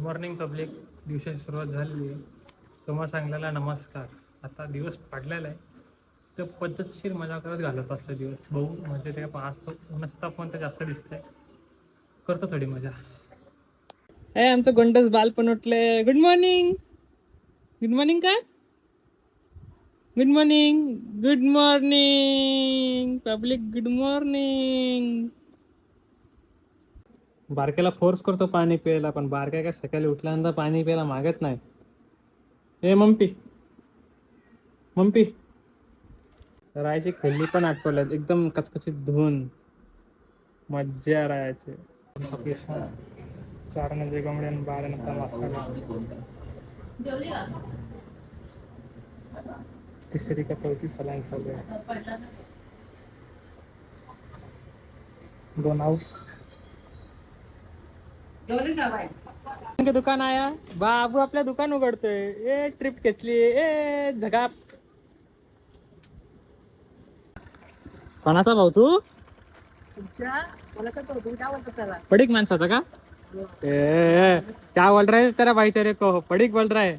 Morning public. दिवसाची सुरुवात झालेली आहे. तुम्हा सांगलेला नमस्कार. आता दिवस पडलेला आहे तर पद्धतशीर मजा करत घालत असतो दिवस. भाऊ म्हणजे ते आज तो उन्हाचं तापमान तर जास्त दिसतंय, करतो थोडी मजा. ए आमचं गोंडस बाल पण उठले. Good morning. गुड मॉर्निंग काय? Good morning. Good morning public. Good morning. बारक्याला फोर्स करतो पाणी प्यायला, पण बारक्या काय सकाळी उठल्यानंतर पाणी प्यायला मागत नाही. ए मम्पी मम्पी. राहायची खल्ली पण आठवल्यात एकदम कचकचीत धुवून. मज्जा राहायची. चार म्हणजे कोंबड्या आणि 12 नंतर मासा. तिसरी का चौथी सलाईन चालू आहे. 2 आउट. दुकान आया बाबू आपल्या दुकान उघडतोय. ए ट्रिप घेतली. ए झगाप. कोणाचा भाऊ तू? पडिक माणसाचा का? ए क्या बोल रहा है तेरा भाई तेरे को? पडिक बोल रहा है.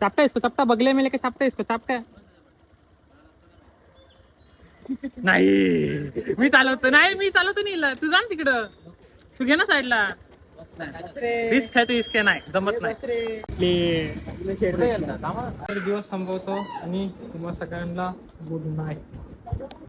चापटा इसको चापटा. बगले में लेके चापटा इसको चापटा. नाही मी चालवतो. मी चालवतो नाही. तू जा तिकडं. तू घे ना साईडला. रिस्क आहे तू. इसके नाही जमत नाही. दिवस संपवतो आणि तुम्हा सगळ्यांना गुड नाईट.